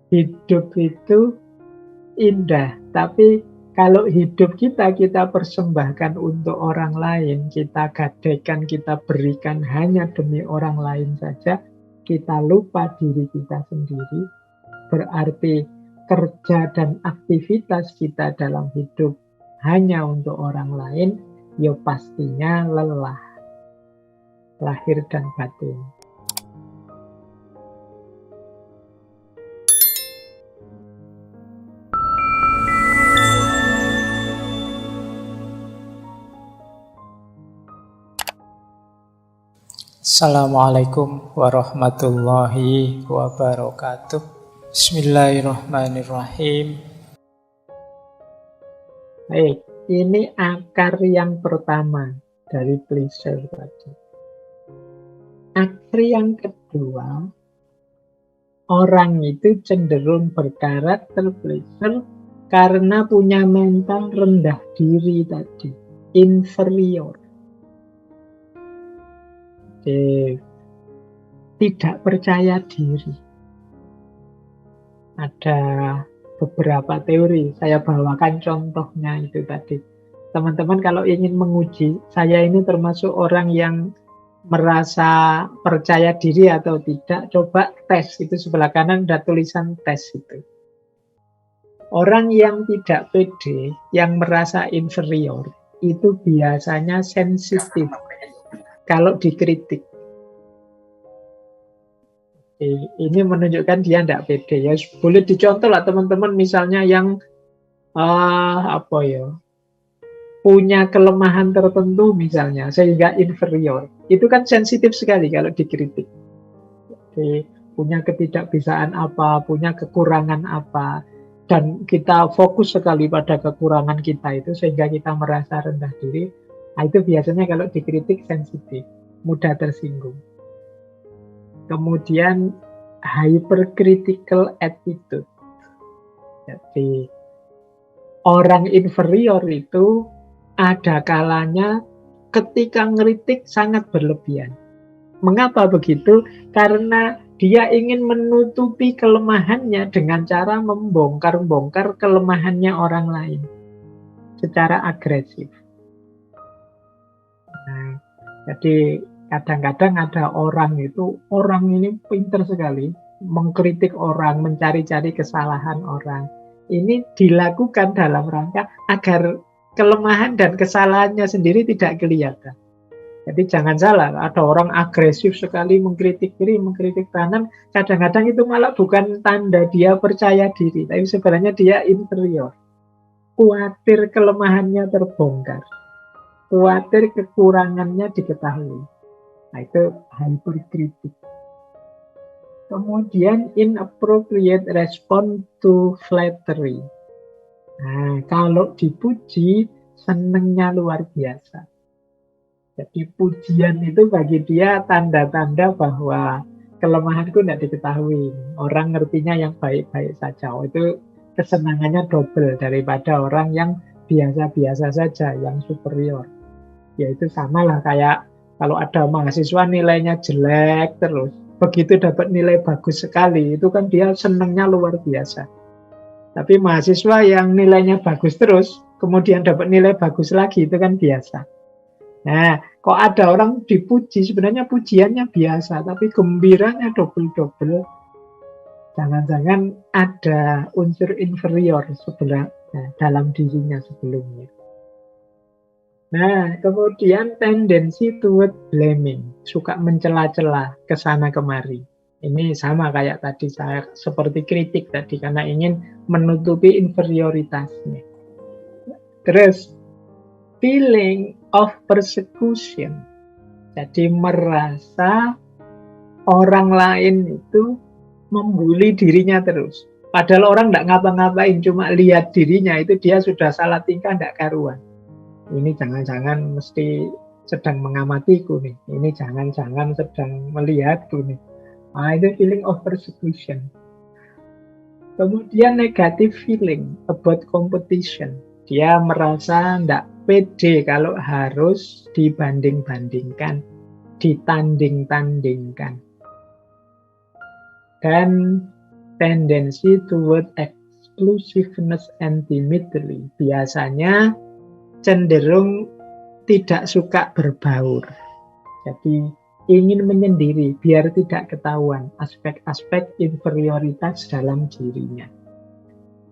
Hidup itu indah, tapi kalau hidup kita persembahkan untuk orang lain, kita gadaikan, kita berikan hanya demi orang lain saja, kita lupa diri kita sendiri, berarti kerja dan aktivitas kita dalam hidup hanya untuk orang lain, ya pastinya lelah, lahir dan batin. Assalamualaikum warahmatullahi wabarakatuh. Bismillahirrahmanirrahim. Baik, ini akar yang pertama dari pleasure tadi. Akar yang kedua, orang itu cenderung berkarakter pleasure karena punya mental rendah diri tadi, inferior. Tidak percaya diri. Ada beberapa teori, saya bawakan contohnya itu tadi. Teman-teman kalau ingin menguji, saya ini termasuk orang yang merasa percaya diri atau tidak, coba tes, itu sebelah kanan ada tulisan tes itu. Orang yang tidak pede, yang merasa inferior, itu biasanya sensitif kalau dikritik. Ini menunjukkan dia tidak pede ya. Boleh dicontoh lah teman-teman, misalnya yang punya kelemahan tertentu misalnya, sehingga inferior. Itu kan sensitif sekali kalau dikritik. Jadi, punya ketidakbisaan apa, punya kekurangan apa, dan kita fokus sekali pada kekurangan kita itu sehingga kita merasa rendah diri. Nah, itu biasanya kalau dikritik sensitif, mudah tersinggung. Kemudian hypercritical attitude. Jadi orang inferior itu ada kalanya ketika ngeritik sangat berlebihan. Mengapa begitu? Karena dia ingin menutupi kelemahannya dengan cara membongkar-bongkar kelemahannya orang lain secara agresif. Nah, jadi kadang-kadang ada orang ini pintar sekali mengkritik orang, mencari-cari kesalahan orang. Ini dilakukan dalam rangka agar kelemahan dan kesalahannya sendiri tidak kelihatan. Jadi jangan salah, ada orang agresif sekali mengkritik kiri, mengkritik kanan, kadang-kadang itu malah bukan tanda dia percaya diri, tapi sebenarnya dia inferior. Khawatir kelemahannya terbongkar, khawatir kekurangannya diketahui. Nah, itu hyperkritik. Kemudian inappropriate response to flattery. Nah, kalau dipuji, senengnya luar biasa. Jadi pujian itu bagi dia tanda-tanda bahwa kelemahanku tidak diketahui. Orang ngertinya yang baik-baik saja. Itu kesenangannya double daripada orang yang biasa-biasa saja, yang superior. Ya itu samalah kayak kalau ada mahasiswa nilainya jelek terus, begitu dapat nilai bagus sekali, itu kan dia senangnya luar biasa. Tapi mahasiswa yang nilainya bagus terus, kemudian dapat nilai bagus lagi, itu kan biasa. Nah, kok ada orang dipuji, sebenarnya pujiannya biasa, tapi gembiranya double-double. Jangan-jangan ada unsur inferior sebenarnya dalam dirinya sebelumnya. Nah, kemudian tendensi toward blaming, suka mencela-cela ke sana kemari. Ini sama kayak tadi saya seperti kritik tadi karena ingin menutupi inferioritasnya. Terus feeling of persecution. Jadi merasa orang lain itu membuli dirinya terus. Padahal orang tidak ngapa-ngapain, cuma lihat dirinya itu dia sudah salah tingkah, tidak karuan. Ini jangan-jangan mesti sedang mengamatiku nih. Ini jangan-jangan sedang melihatku nih. Nah, itu feeling of persecution. Kemudian negative feeling about competition. Dia merasa tidak pede kalau harus dibanding-bandingkan, ditanding-tandingkan. Dan tendency toward exclusiveness and timidity. Biasanya cenderung tidak suka berbaur. Jadi ingin menyendiri biar tidak ketahuan aspek-aspek inferioritas dalam dirinya.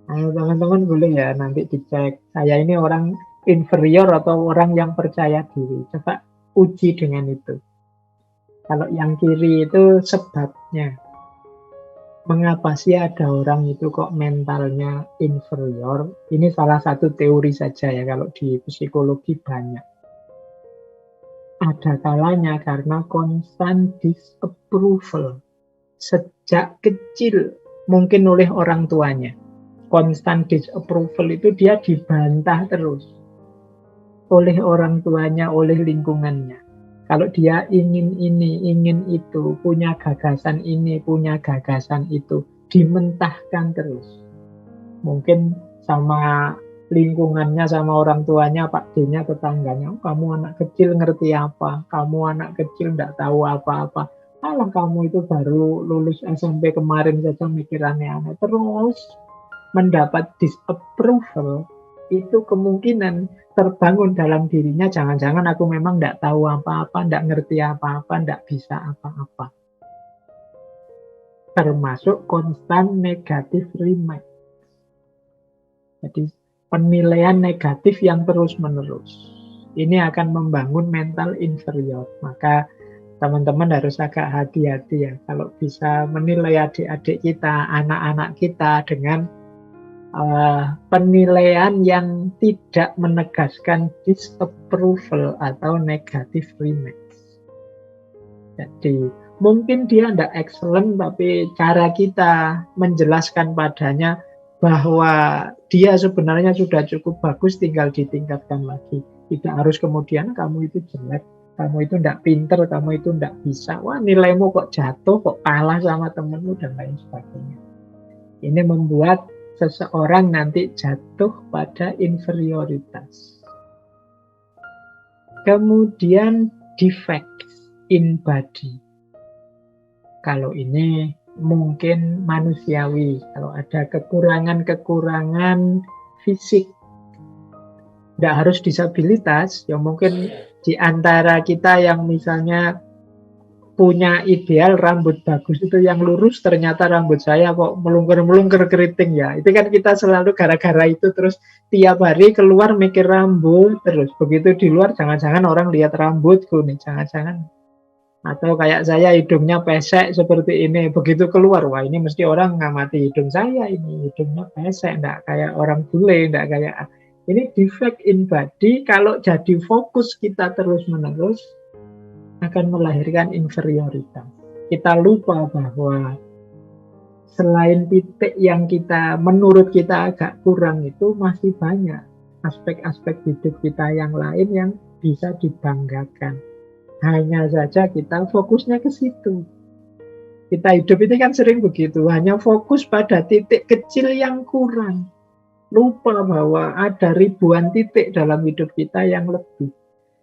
Nah, teman-teman boleh ya nanti dicek, saya ini orang inferior atau orang yang percaya diri. Coba uji dengan itu. Kalau yang kiri itu sebabnya. Mengapa sih ada orang itu kok mentalnya inferior? Ini salah satu teori saja ya, kalau di psikologi banyak. Ada kalanya karena constant disapproval. Sejak kecil, mungkin oleh orang tuanya. Constant disapproval itu dia dibantah terus. Oleh orang tuanya, oleh lingkungannya. Kalau dia ingin ini, ingin itu, punya gagasan ini, punya gagasan itu, dimentahkan terus. Mungkin sama lingkungannya, sama orang tuanya, Pak D-nya, tetangganya, oh, kamu anak kecil ngerti apa? Kamu anak kecil nggak tahu apa-apa. Alah, kamu itu baru lulus SMP kemarin saja mikir aneh-aneh. Terus mendapat disapproval, itu kemungkinan terbangun dalam dirinya, jangan-jangan aku memang tidak tahu apa-apa, tidak ngerti apa-apa, tidak bisa apa-apa. Termasuk constant negative remark. Jadi penilaian negatif yang terus-menerus. Ini akan membangun mental inferior. Maka teman-teman harus agak hati-hati ya, kalau bisa menilai adik-adik kita, anak-anak kita dengan penilaian yang tidak menegaskan disapproval atau negative remarks. Jadi mungkin dia tidak excellent, tapi cara kita menjelaskan padanya bahwa dia sebenarnya sudah cukup bagus, tinggal ditingkatkan lagi. Tidak harus kemudian kamu itu jelek, kamu itu tidak pinter, kamu itu tidak bisa. Wah, nilaimu kok jatuh, kok kalah sama temenmu, dan lain sebagainya. Ini membuat seseorang nanti jatuh pada inferioritas. Kemudian defects in body. Kalau ini mungkin manusiawi, kalau ada kekurangan-kekurangan fisik. Tidak harus disabilitas, ya mungkin di antara kita yang misalnya punya ideal rambut bagus itu yang lurus, ternyata rambut saya kok melungker-melungker keriting ya. Itu kan kita selalu gara-gara itu terus tiap hari keluar mikir rambut terus. Begitu di luar jangan-jangan orang lihat rambutku nih, jangan-jangan. Atau kayak saya hidungnya pesek seperti ini, begitu keluar, wah ini mesti orang ngamati hidung saya, ini hidungnya pesek, enggak kayak orang bule, enggak kayak. Ini defect in body, kalau jadi fokus kita terus-menerus akan melahirkan inferioritas. Kita lupa bahwa selain titik yang kita menurut kita agak kurang itu masih banyak aspek-aspek hidup kita yang lain yang bisa dibanggakan. Hanya saja kita fokusnya ke situ. Kita hidup ini kan sering begitu, hanya fokus pada titik kecil yang kurang. Lupa bahwa ada ribuan titik dalam hidup kita yang lebih.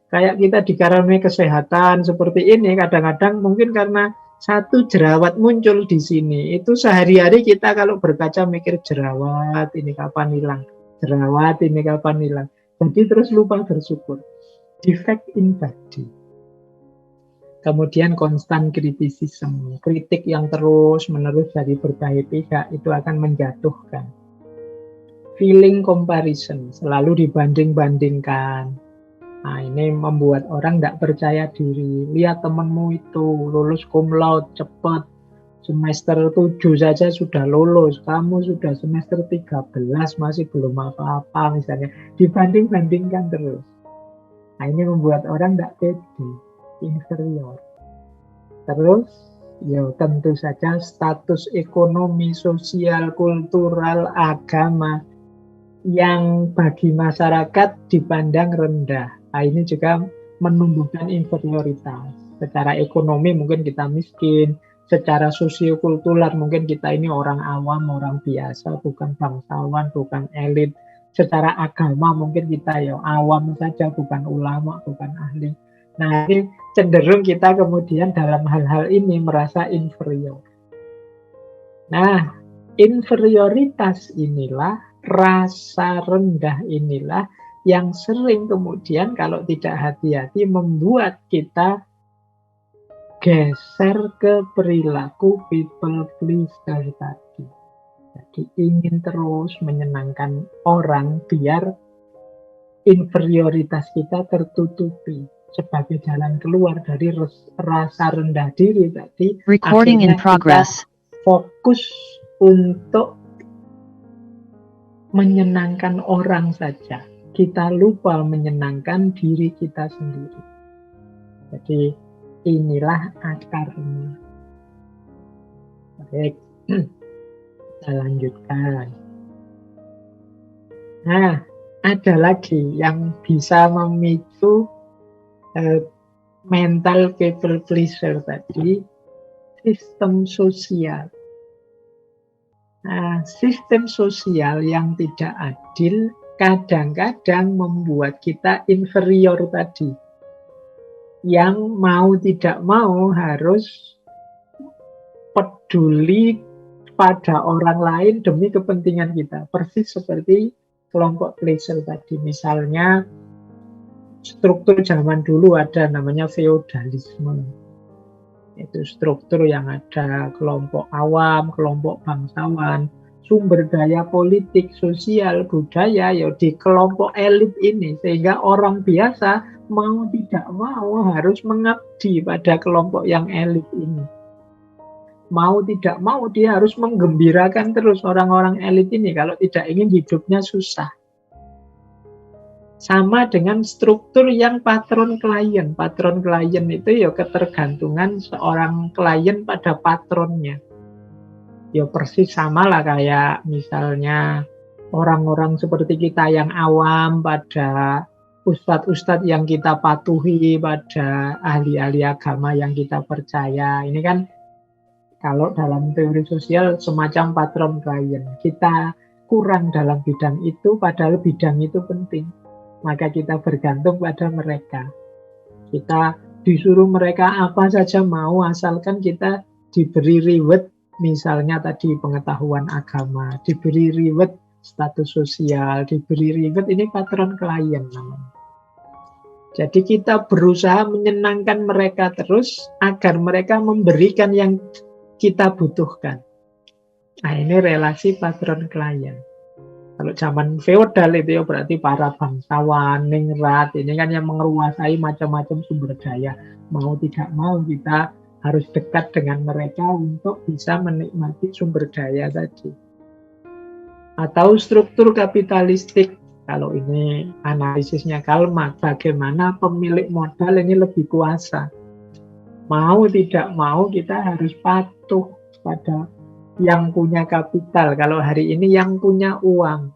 Kayak kita dikaruniai kesehatan seperti ini, kadang-kadang mungkin karena satu jerawat muncul di sini, itu sehari-hari kita kalau berkaca mikir jerawat ini kapan hilang, jerawat ini kapan hilang. Jadi terus lupa bersyukur. Defect in body. Kemudian constant criticism, kritik yang terus-menerus dari berbagai pihak itu akan menjatuhkan. Feeling comparison, selalu dibanding-bandingkan. Nah, ini membuat orang tidak percaya diri. Lihat temanmu itu lulus cum laude cepat. Semester 7 saja sudah lulus. Kamu sudah semester 13 masih belum apa-apa misalnya. Dibanding-bandingkan terus. Nah, ini membuat orang tidak pede, inferior. Terus, ya tentu saja status ekonomi, sosial, kultural, agama yang bagi masyarakat dipandang rendah. Nah, ini juga menumbuhkan inferioritas. Secara ekonomi mungkin kita miskin, secara sosiokultural mungkin kita ini orang awam, orang biasa, bukan bangsawan, bukan elit. Secara agama mungkin kita ya awam saja, bukan ulama, bukan ahli. Nah, ini cenderung kita kemudian dalam hal-hal ini merasa inferior. Nah, inferioritas inilah, rasa rendah inilah yang sering kemudian kalau tidak hati-hati membuat kita geser ke perilaku people pleaser tadi. Jadi ingin terus menyenangkan orang biar inferioritas kita tertutupi sebagai jalan keluar dari rasa rendah diri tadi. Recording in Akhirnya kita progress. fokus untuk menyenangkan orang saja. Kita lupa menyenangkan diri kita sendiri. Jadi inilah akarnya. Baik, kita lanjutkan. Nah, ada lagi yang bisa memicu mental people pleaser tadi, sistem sosial. Nah, sistem sosial yang tidak adil kadang-kadang membuat kita inferior tadi. Yang mau tidak mau harus peduli pada orang lain demi kepentingan kita. Persis seperti kelompok pleaser tadi. Misalnya struktur zaman dulu ada namanya feodalisme. Itu struktur yang ada kelompok awam, kelompok bangsawan, sumber daya politik, sosial, budaya ya di kelompok elit ini. Sehingga orang biasa mau tidak mau harus mengabdi pada kelompok yang elit ini. Mau tidak mau dia harus menggembirakan terus orang-orang elit ini kalau tidak ingin hidupnya susah. Sama dengan struktur yang patron klien. Patron klien itu ya ketergantungan seorang klien pada patronnya. Ya persis sama lah kayak misalnya orang-orang seperti kita yang awam pada ustadz-ustadz yang kita patuhi, pada ahli-ahli agama yang kita percaya. Ini kan kalau dalam teori sosial semacam patron klien. Kita kurang dalam bidang itu, padahal bidang itu penting. Maka kita bergantung pada mereka. Kita disuruh mereka apa saja mau, asalkan kita diberi reward, misalnya tadi pengetahuan agama, diberi reward status sosial, diberi reward, ini patron klien namanya. Jadi kita berusaha menyenangkan mereka terus agar mereka memberikan yang kita butuhkan. Nah, ini relasi patron klien. Kalau zaman feodal itu ya berarti para bangsawan, ningrat, ini kan yang menguasai macam-macam sumber daya. Mau tidak mau kita harus dekat dengan mereka untuk bisa menikmati sumber daya tadi. Atau struktur kapitalistik. Kalau ini analisisnya Karl Marx, bagaimana pemilik modal ini lebih kuasa. Mau tidak mau kita harus patuh pada yang punya kapital. Kalau hari ini yang punya uang.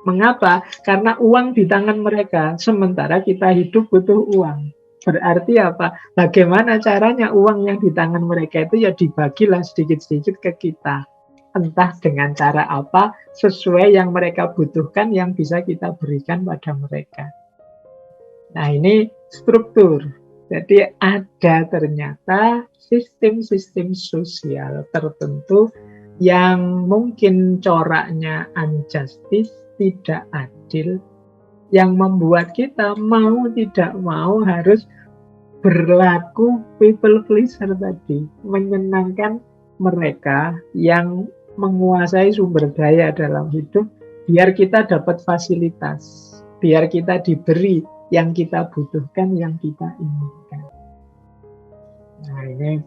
Mengapa? Karena uang di tangan mereka, sementara kita hidup butuh uang. Berarti apa? Bagaimana caranya uang yang di tangan mereka itu ya dibagilah sedikit-sedikit ke kita. Entah dengan cara apa, sesuai yang mereka butuhkan yang bisa kita berikan pada mereka. Nah, ini struktur. Jadi ada ternyata sistem-sistem sosial tertentu yang mungkin coraknya unjustice, tidak adil, yang membuat kita mau tidak mau harus berlaku people pleaser tadi, menyenangkan mereka yang menguasai sumber daya dalam hidup, biar kita dapat fasilitas, biar kita diberi yang kita butuhkan, yang kita inginkan. Nah, ini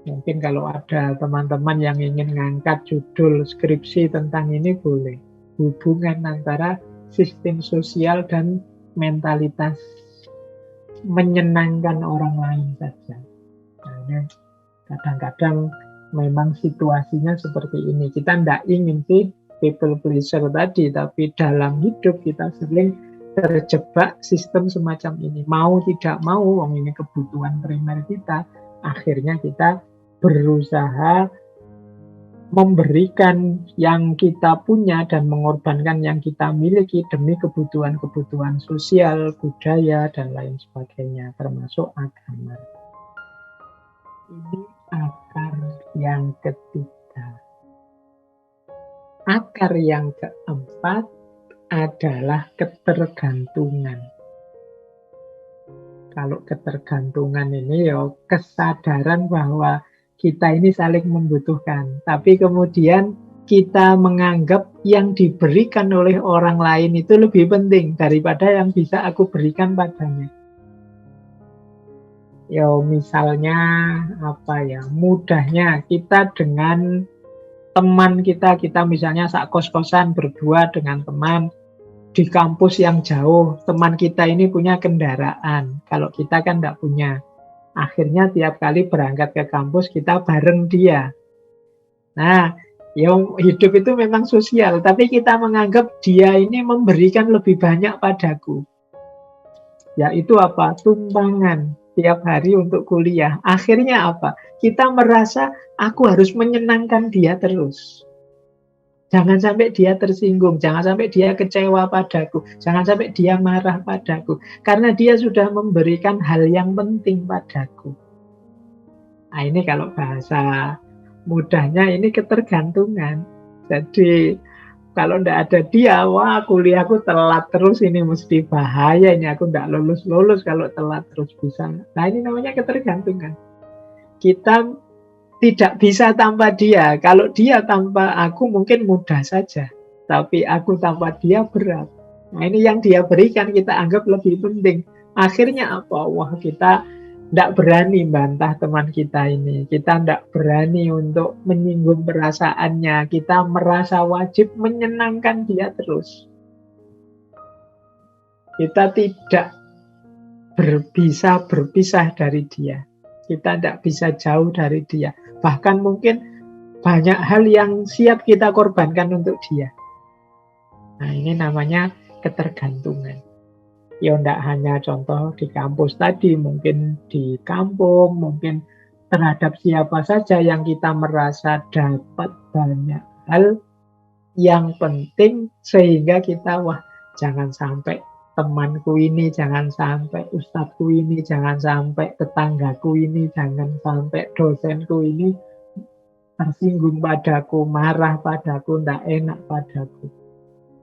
mungkin kalau ada teman-teman yang ingin ngangkat judul skripsi tentang ini boleh. Hubungan antara sistem sosial dan mentalitas menyenangkan orang lain saja. Nah, kadang-kadang memang situasinya seperti ini. Kita tidak ingin sih people pleaser tadi, tapi dalam hidup kita sering terjebak sistem semacam ini. Mau tidak mau, ini kebutuhan primer kita, akhirnya kita berusaha memberikan yang kita punya dan mengorbankan yang kita miliki demi kebutuhan-kebutuhan sosial, budaya, dan lain sebagainya, termasuk agama. Ini akar yang ketiga. Akar yang keempat adalah ketergantungan. Kalau ketergantungan ini ya kesadaran bahwa kita ini saling membutuhkan. Tapi kemudian kita menganggap yang diberikan oleh orang lain itu lebih penting daripada yang bisa aku berikan padanya. Ya misalnya apa ya, mudahnya kita dengan teman kita misalnya sak kos-kosan berdua dengan teman di kampus yang jauh. Teman kita ini punya kendaraan, kalau kita kan tidak punya. Akhirnya tiap kali berangkat ke kampus kita bareng dia. Nah, ya hidup itu memang sosial, tapi kita menganggap dia ini memberikan lebih banyak padaku. Yaitu apa? Tumpangan tiap hari untuk kuliah. Akhirnya apa? Kita merasa aku harus menyenangkan dia terus. Jangan sampai dia tersinggung, jangan sampai dia kecewa padaku, jangan sampai dia marah padaku. Karena dia sudah memberikan hal yang penting padaku. Nah ini kalau bahasa mudahnya ini ketergantungan. Jadi kalau tidak ada dia, wah kuliahku telat terus, ini mesti bahaya, ini aku tidak lulus-lulus kalau telat terus bisa. Nah ini namanya ketergantungan. Kita tidak bisa tanpa dia. Kalau dia tanpa aku mungkin mudah saja. Tapi aku tanpa dia berat. Nah ini yang dia berikan kita anggap lebih penting. Akhirnya apa? Wah kita tidak berani bantah teman kita ini. Kita tidak berani untuk menyinggung perasaannya. Kita merasa wajib menyenangkan dia terus. Kita tidak bisa berpisah dari dia. Kita tidak bisa jauh dari dia. Bahkan mungkin banyak hal yang siap kita korbankan untuk dia. Nah ini namanya ketergantungan. Ya tidak hanya contoh di kampus tadi, mungkin di kampung, mungkin terhadap siapa saja yang kita merasa dapat banyak hal yang penting sehingga kita wah jangan sampai temanku ini, jangan sampai ustadku ini, jangan sampai tetanggaku ini, jangan sampai dosenku ini tersinggung padaku, marah padaku, tidak enak padaku.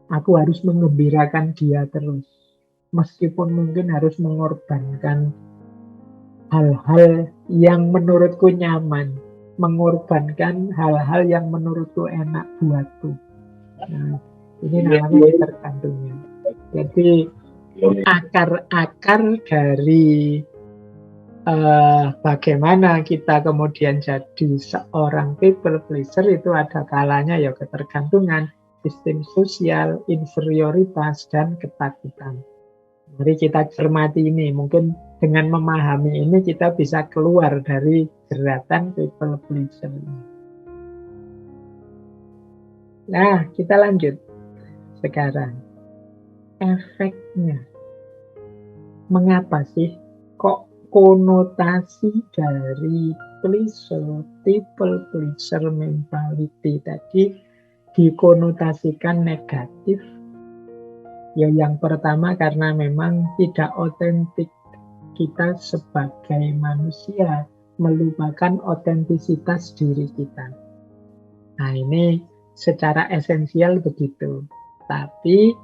Aku harus mengembirakan dia terus. Meskipun mungkin harus mengorbankan hal-hal yang menurutku nyaman. Mengorbankan hal-hal yang menurutku enak buatku. Nah, ini namanya ketergantungan. Jadi akar-akar dari bagaimana kita kemudian jadi seorang people pleaser itu ada kalanya ya ketergantungan, sistem sosial, inferioritas, dan ketakutan. Mari kita cermati ini, mungkin dengan memahami ini kita bisa keluar dari jeratan people pleaser ini. Nah, kita lanjut sekarang. Efeknya. Mengapa sih kok konotasi dari people pleaser mentality tadi dikonotasikan negatif? Ya yang pertama karena memang tidak otentik. Kita sebagai manusia melupakan otentisitas diri kita. Nah ini secara esensial begitu. Tapi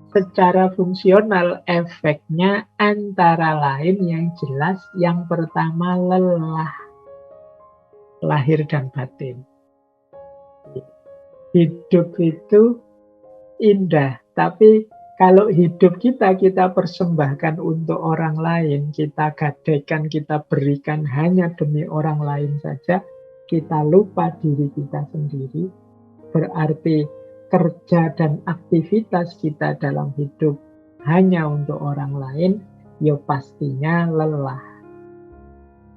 secara fungsional efeknya antara lain yang jelas yang pertama lelah. Lahir dan batin. Hidup itu indah, tapi kalau hidup kita persembahkan untuk orang lain, kita gadaikan, kita berikan hanya demi orang lain saja, kita lupa diri kita sendiri, berarti kerja dan aktivitas kita dalam hidup hanya untuk orang lain, ya pastinya lelah.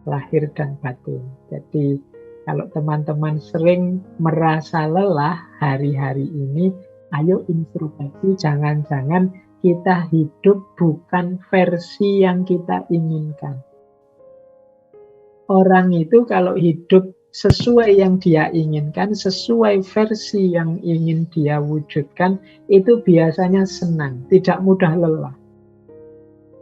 Lahir dan batin. Jadi kalau teman-teman sering merasa lelah hari-hari ini, ayo introspeksi, jangan-jangan kita hidup bukan versi yang kita inginkan. Orang itu kalau hidup sesuai yang dia inginkan, sesuai versi yang ingin dia wujudkan, itu biasanya senang, tidak mudah lelah.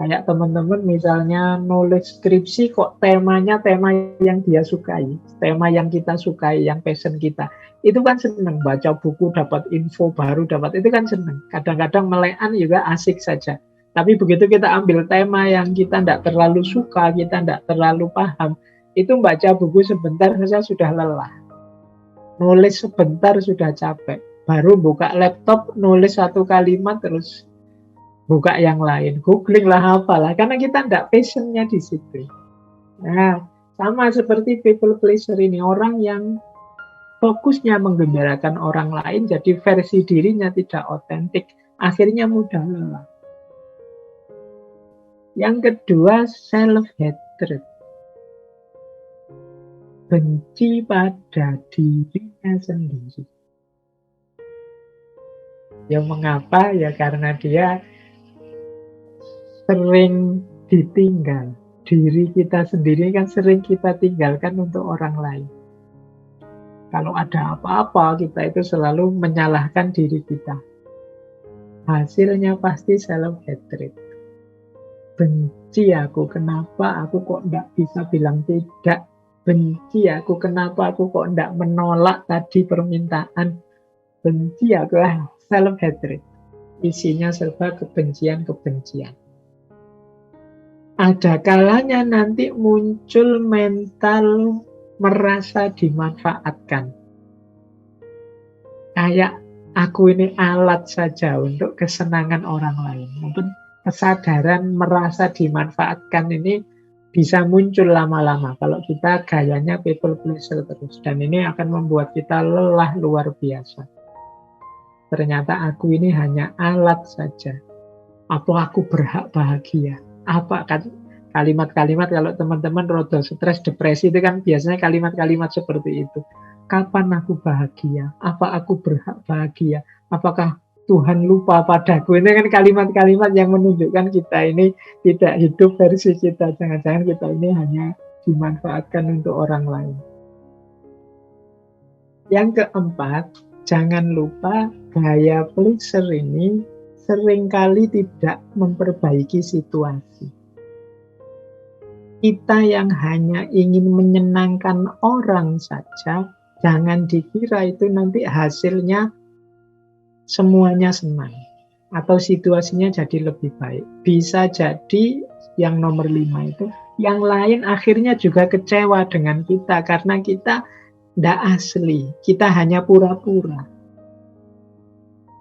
Kayak teman-teman misalnya nulis skripsi kok temanya tema yang dia sukai, tema yang kita sukai, yang passion kita. Itu kan seneng, baca buku, dapat info baru, dapat itu kan seneng. Kadang-kadang melekan juga asik saja. Tapi begitu kita ambil tema yang kita tidak terlalu suka, kita tidak terlalu paham, itu baca buku sebentar saja sudah lelah. Nulis sebentar sudah capek. Baru buka laptop, nulis satu kalimat terus buka yang lain, googling lah apalah, karena kita tidak passionnya di situ. Nah, sama seperti people pleaser ini, orang yang fokusnya menggembirakan orang lain, jadi versi dirinya tidak otentik, akhirnya mudah lelah. Yang kedua, self-hatred. Benci pada dirinya sendiri. Ya mengapa? Ya karena dia sering ditinggal. Diri kita sendiri kan sering kita tinggalkan untuk orang lain. Kalau ada apa-apa, kita itu selalu menyalahkan diri kita. Hasilnya pasti self-hatred. Benci aku, kenapa aku kok tidak bisa bilang tidak. Benci aku, kenapa aku kok tidak menolak tadi permintaan. Benci aku, self-hatred. Isinya serba kebencian-kebencian. Ada kalanya nanti muncul mental merasa dimanfaatkan. Kayak aku ini alat saja untuk kesenangan orang lain. Mungkin kesadaran merasa dimanfaatkan ini bisa muncul lama-lama kalau kita gayanya people pleaser terus. Dan ini akan membuat kita lelah luar biasa. Ternyata aku ini hanya alat saja. Apa aku berhak bahagia? Apa kan kalimat-kalimat kalau teman-teman rodo stres, depresi itu kan biasanya kalimat-kalimat seperti itu. Kapan aku bahagia? Apa aku berhak bahagia? Apakah Tuhan lupa padaku? Ini kan kalimat-kalimat yang menunjukkan kita ini tidak hidup versi kita. Jangan-jangan kita ini hanya dimanfaatkan untuk orang lain. Yang keempat, jangan lupa gaya pleaser ini seringkali tidak memperbaiki situasi. Kita yang hanya ingin menyenangkan orang saja, jangan dikira itu nanti hasilnya semuanya senang. Atau situasinya jadi lebih baik. Bisa jadi yang nomor 5 itu, yang lain akhirnya juga kecewa dengan kita. Karena kita tidak asli, kita hanya pura-pura.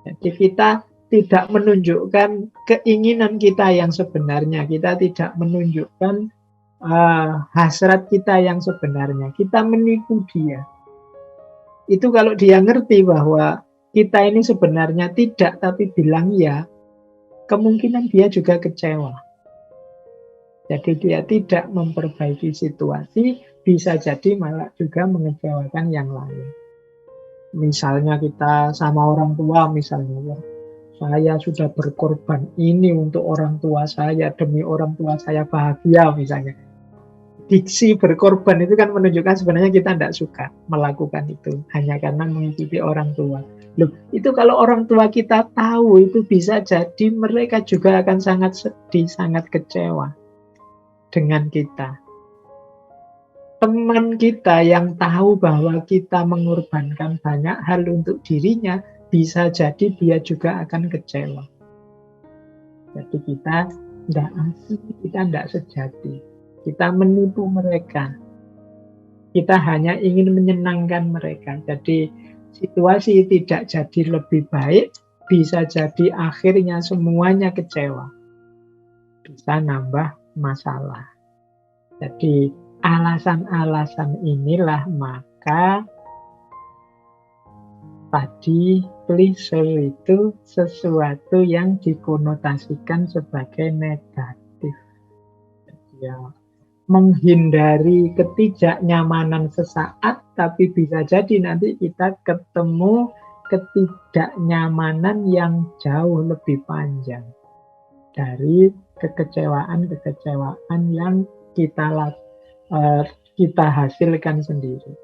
Jadi kita tidak menunjukkan keinginan kita yang sebenarnya. Kita tidak menunjukkan hasrat kita yang sebenarnya. Kita menipu dia. Itu kalau dia ngerti bahwa kita ini sebenarnya tidak, tapi bilang ya, kemungkinan dia juga kecewa. Jadi dia tidak memperbaiki situasi, bisa jadi malah juga mengecewakan yang lain. Misalnya kita sama orang tua, misalnya, saya sudah berkorban ini untuk orang tua saya, demi orang tua saya bahagia misalnya. Diksi berkorban itu kan menunjukkan sebenarnya kita tidak suka melakukan itu, hanya karena mengikuti orang tua. Loh, itu kalau orang tua kita tahu, itu bisa jadi mereka juga akan sangat sedih, sangat kecewa dengan kita. Teman kita yang tahu bahwa kita mengorbankan banyak hal untuk dirinya, bisa jadi dia juga akan kecewa. Jadi kita tidak asli, kita tidak sejati. Kita menipu mereka. Kita hanya ingin menyenangkan mereka. Jadi situasi tidak jadi lebih baik, bisa jadi akhirnya semuanya kecewa. Bisa nambah masalah. Jadi alasan-alasan inilah maka tadi pleaser itu sesuatu yang dikonotasikan sebagai negatif. Ya, menghindari ketidaknyamanan sesaat, tapi bisa jadi nanti kita ketemu ketidaknyamanan yang jauh lebih panjang dari kekecewaan-kekecewaan yang kita hasilkan sendiri.